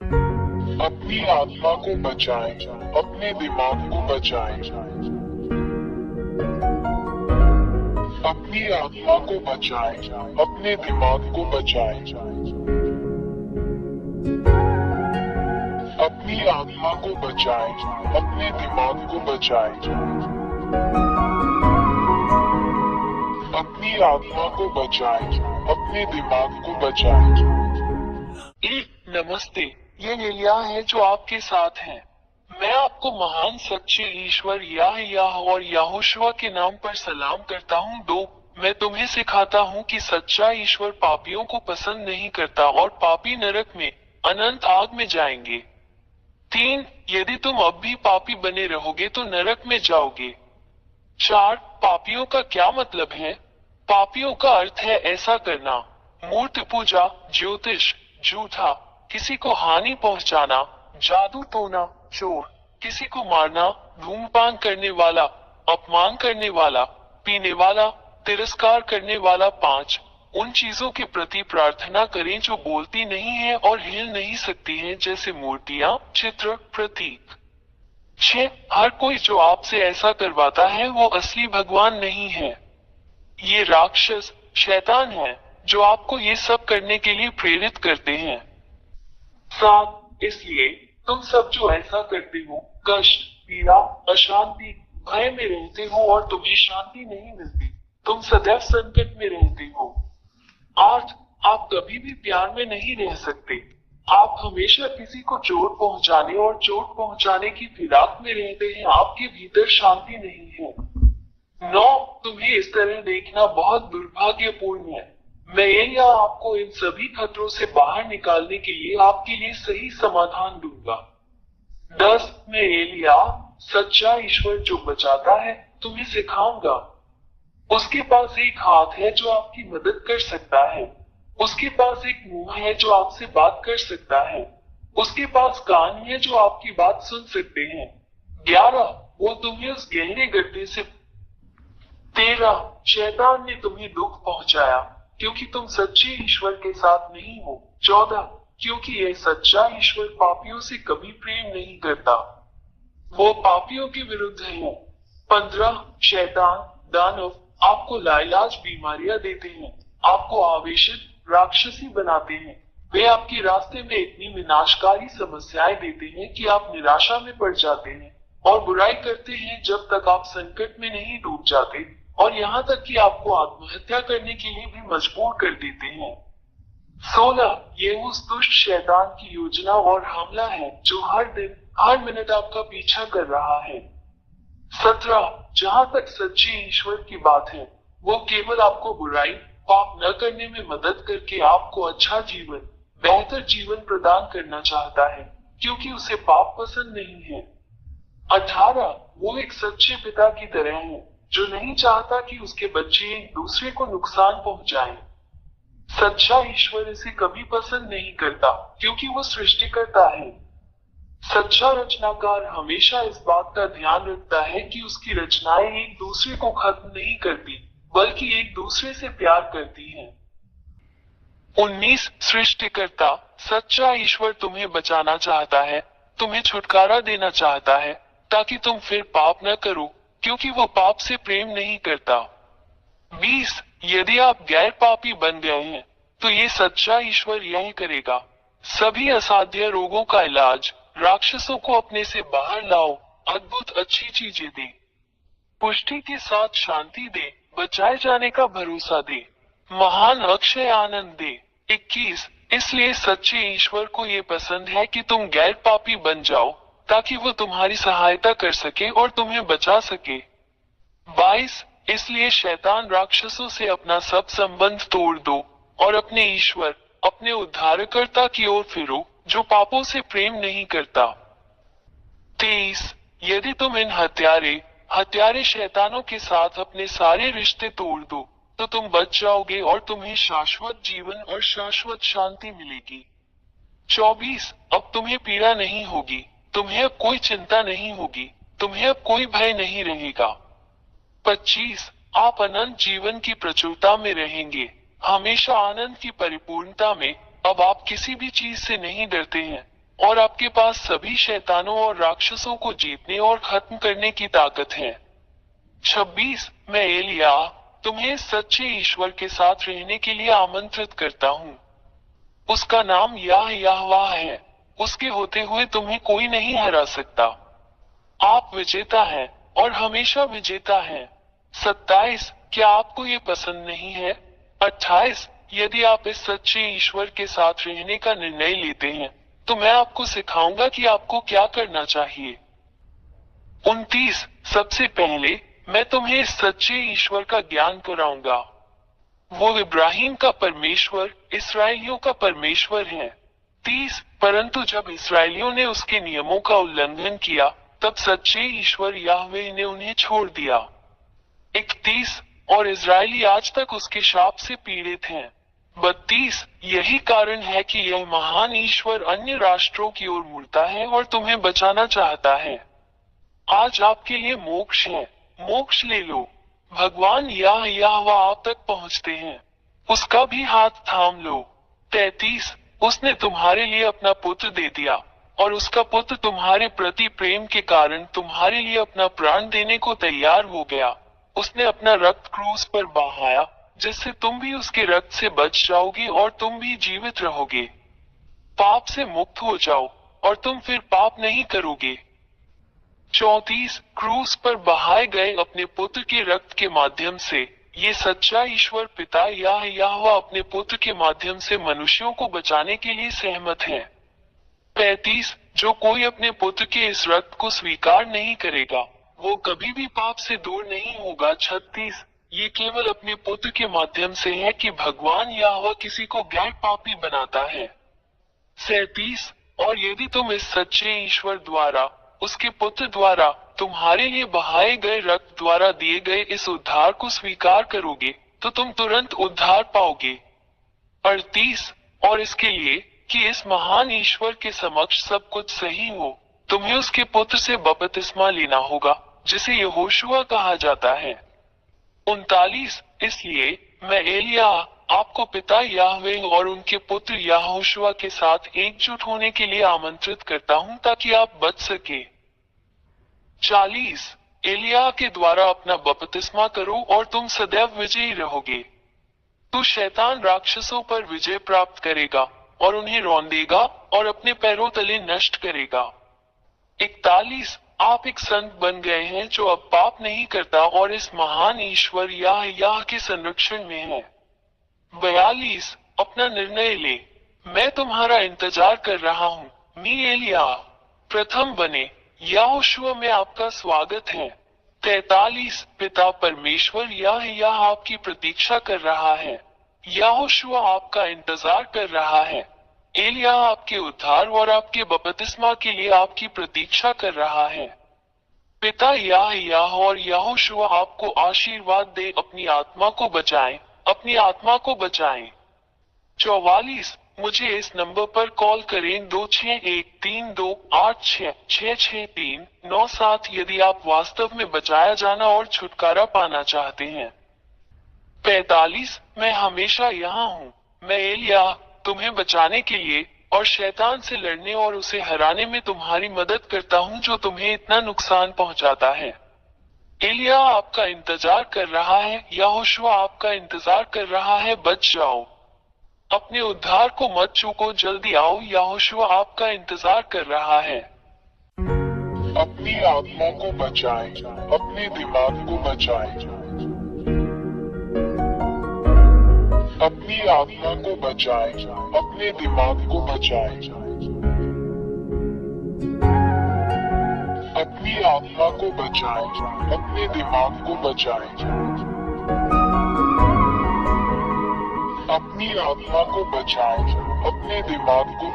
अपनी आत्मा को बचाएं, अपने दिमाग को बचाएं। अपनी आत्मा को बचाएं, अपने दिमाग को बचाएं। अपनी आत्मा को बचाएं, अपने दिमाग को बचाएं। अपनी आत्मा को बचाएं, अपने दिमाग को बचाएं। नमस्ते, ये एलिया है जो आपके साथ है। मैं आपको महान सच्चे ईश्वर याह और यहोशुआ के नाम पर सलाम करता हूँ। 2, मैं तुम्हें सिखाता हूँ कि सच्चा ईश्वर पापियों को पसंद नहीं करता और पापी नरक में अनंत आग में जाएंगे। 3, यदि तुम अब भी पापी बने रहोगे तो नरक में जाओगे। 4, पापियों का क्या मतलब है? पापियों का अर्थ है ऐसा करना: मूर्ति पूजा, ज्योतिष, झूठा, किसी को हानि पहुंचाना, जादू टोना, चोर, किसी को मारना, धूम्रपान करने वाला, अपमान करने वाला, पीने वाला, तिरस्कार करने वाला। 5, उन चीजों के प्रति प्रार्थना करें जो बोलती नहीं है और हिल नहीं सकती हैं, जैसे मूर्तियां, चित्र, प्रतीक। 6, हर कोई जो आपसे ऐसा करवाता है वो असली भगवान नहीं है। ये राक्षस, शैतान है जो आपको ये सब करने के लिए प्रेरित करते हैं। 7, इसलिए तुम सब जो ऐसा करते हो, कष्ट, पीड़ा, अशांति, भय में रहते हो और तुम्हें शांति नहीं मिलती। तुम सदैव संकट में रहते हो। 8, आप कभी भी प्यार में नहीं रह सकते। आप हमेशा किसी को चोट पहुंचाने और चोट पहुंचाने की फिराक में रहते हैं। आपके भीतर शांति नहीं है। 9, तुम्हें इस तरह देखना बहुत दुर्भाग्यपूर्ण है। मैं एलिया आपको इन सभी खतरों से बाहर निकालने के लिए आपके लिए सही समाधान दूंगा। 10, मैं एलिया, सच्चा ईश्वर जो बचाता है, तुम्हें सिखाऊंगा। उसके पास एक हाथ है जो आपकी मदद कर सकता है। उसके पास एक मुंह है जो आपसे बात कर सकता है। उसके पास कान है जो आपकी बात सुन सकते हैं। 11, वो तुम्हें उस गहरे गड्ढे से 13, शैतान ने तुम्हें दुख पहुंचाया क्योंकि तुम सच्चे ईश्वर के साथ नहीं हो। 14, क्योंकि यह सच्चा ईश्वर पापियों से कभी प्रेम नहीं करता, वो पापियों के विरुद्ध है। 15, शैतान, दानव आपको लाइलाज बीमारियां देते हैं, आपको आवेशित, राक्षसी बनाते हैं। वे आपके रास्ते में इतनी विनाशकारी समस्याएं देते हैं कि आप निराशा में पड़ जाते हैं और बुराई करते हैं जब तक आप संकट में नहीं डूब जाते, और यहाँ तक कि आपको आत्महत्या करने के लिए भी मजबूर कर देते हैं। 16, ये उस दुष्ट शैतान की योजना और हमला है जो हर दिन, हर मिनट आपका पीछा कर रहा है। 17, जहाँ तक सच्चे ईश्वर की बात है, वो केवल आपको बुराई, पाप न करने में मदद करके आपको अच्छा जीवन, बेहतर जीवन प्रदान करना चाहता है, क्योंकि उसे पाप पसंद नहीं है। 18, वो एक सच्चे पिता की तरह है जो नहीं चाहता कि उसके बच्चे एक दूसरे को नुकसान पहुंचाएं। सच्चा ईश्वर इसे कभी पसंद नहीं करता क्योंकि वो सृष्टिकर्ता है। सच्चा रचनाकार हमेशा इस बात का ध्यान रखता है कि उसकी रचनाएं एक दूसरे को खत्म नहीं करती, बल्कि एक दूसरे से प्यार करती हैं। 19, सृष्टिकर्ता, सच्चा ईश्वर तुम्हें बचाना चाहता है, तुम्हें छुटकारा देना चाहता है ताकि तुम फिर पाप न करो, क्योंकि वो पाप से प्रेम नहीं करता। 20, यदि आप गैर पापी बन गए हैं तो ये सच्चा ईश्वर यही करेगा: सभी असाध्य रोगों का इलाज, राक्षसों को अपने से बाहर लाओ, अद्भुत अच्छी चीजें दे, पुष्टि के साथ शांति दे, बचाए जाने का भरोसा दे, महान अक्षय आनंद दे। 21, इसलिए सच्चे ईश्वर को ये पसंद है कि तुम गैर पापी बन जाओ ताकि वो तुम्हारी सहायता कर सके और तुम्हें बचा सके। 22, इसलिए शैतान राक्षसों से अपना सब संबंध तोड़ दो और अपने ईश्वर, अपने उद्धारकर्ता की ओर फिरो जो पापों से प्रेम नहीं करता। 23, यदि तुम इन हत्यारे शैतानों के साथ अपने सारे रिश्ते तोड़ दो तो तुम बच जाओगे और तुम्हें शाश्वत जीवन और शाश्वत शांति मिलेगी। 24, अब तुम्हें पीड़ा नहीं होगी, तुम्हें अब कोई चिंता नहीं होगी, तुम्हें अब कोई भय नहीं रहेगा। 25, आप अनंत जीवन की प्रचुरता में रहेंगे, हमेशा आनंद की परिपूर्णता में। अब आप किसी भी चीज से नहीं डरते हैं, और आपके पास सभी शैतानों और राक्षसों को जीतने और खत्म करने की ताकत है। 26 मैं एलिया तुम्हें सच्चे ईश्वर के साथ रहने के लिए आमंत्रित करता हूँ। उसका नाम यहोवा है। उसके होते हुए तुम्हें कोई नहीं हरा सकता। आप विजेता हैं और हमेशा विजेता हैं। 27 क्या आपको ये पसंद नहीं है? 28 यदि आप इस सच्चे ईश्वर के साथ रहने का निर्णय लेते हैं तो मैं आपको सिखाऊंगा कि आपको क्या करना चाहिए। 29 सबसे पहले मैं तुम्हें इस सच्चे ईश्वर का ज्ञान कराऊंगा। वो इब्राहिम का परमेश्वर, इसराइलियों का परमेश्वर है। 30 परंतु जब इसराइलियों ने उसके नियमों का उल्लंघन किया तब सच्चे ईश्वर याहवे ने उन्हें छोड़ दिया। 31 और इजरायली आज तक उसके शाप से पीड़ित हैं। 32 यही कारण है कि यह महान ईश्वर अन्य राष्ट्रों की ओर मुड़ता है और तुम्हें बचाना चाहता है। आज आपके लिए मोक्ष है, मोक्ष ले लो। भगवान यहोवा आप तक पहुंचते हैं, उसका भी हाथ थाम लो। 33 उसने तुम्हारे लिए अपना पुत्र दे दिया और उसका पुत्र तुम्हारे प्रति प्रेम के कारण तुम्हारे लिए अपना प्राण देने को तैयार हो गया। उसने अपना रक्त क्रूस पर बहाया जिससे तुम भी उसके रक्त से बच जाओगे और तुम भी जीवित रहोगे। पाप से मुक्त हो जाओ और तुम फिर पाप नहीं करोगे। 34 क्रूस पर बहाए गए अपने पुत्र के रक्त के माध्यम से ये सच्चा ईश्वर पिता यहोवा अपने पुत्र के माध्यम से मनुष्यों को बचाने के लिए सहमत है। 35 जो कोई अपने पुत्र के इस रक्त को स्वीकार नहीं करेगा वो कभी भी पाप से दूर नहीं होगा। 36 ये केवल अपने पुत्र के माध्यम से है कि भगवान यहोवा किसी को गैर पापी बनाता है। 37 और यदि तुम इस सच्चे ईश्वर द्वारा, उसके पुत्र द्वारा, तुम्हारे लिए बहाए गए रक्त द्वारा दिए गए इस उद्धार को स्वीकार करोगे तो तुम तुरंत उद्धार पाओगे। 38 और इसके लिए कि इस महान ईश्वर के समक्ष सब कुछ सही हो तुम्हें उसके पुत्र से बपतिस्मा लेना होगा जिसे यहोशुआ कहा जाता है। 39 इसलिए मैं एलिया आपको पिता याहवे और उनके पुत्र यहोशुआ के साथ एकजुट होने के लिए आमंत्रित करता हूं ताकि आप बच सके। 40 एलिया के द्वारा अपना बपतिस्मा करो और तुम सदैव विजयी रहोगे। तू शैतान राक्षसों पर विजय प्राप्त करेगा और उन्हें रौंदेगा और अपने पैरों तले नष्ट करेगा। 41 आप एक संत बन गए हैं जो अब पाप नहीं करता और इस महान ईश्वर याह के संरक्षण में है। 42 अपना निर्णय ले, मैं तुम्हारा इंतजार कर रहा हूँ। मी एलिया प्रथम बने यहोशुआ में आपका स्वागत है। 43 पिता परमेश्वर याह आपकी प्रतीक्षा कर रहा है। यहोशुआ आपका इंतजार कर रहा है। एलिया आपके उद्धार और आपके बपतिस्मा के लिए आपकी प्रतीक्षा कर रहा है। पिता याह और यहोशुआ आपको आशीर्वाद दे अपनी आत्मा को बचाएं, अपनी आत्मा को बचाएं। 44 मुझे इस नंबर पर कॉल करें 261328666397 यदि आप वास्तव में बचाया जाना और छुटकारा पाना चाहते हैं। 45 मैं हमेशा यहाँ हूँ। मैं एलिया तुम्हें बचाने के लिए और शैतान से लड़ने और उसे हराने में तुम्हारी मदद करता हूँ जो तुम्हें इतना नुकसान पहुँचाता है। एलिया आपका इंतजार कर रहा है, यहोशुआ आपका इंतजार कर रहा है, बच जाओ। अपने उद्धार को मत चूको, जल्दी आओ, यहोशुआ आपका इंतजार कर रहा है। अपनी आत्मा को बचाएं, अपने दिमाग को बचाएं। अपनी आत्मा को बचाएं, अपने दिमाग को बचाएं। अपनी आत्मा को बचाएं, अपने दिमाग को बचाएं। अपनी आत्मा को बचाएं, अपने दिमाग को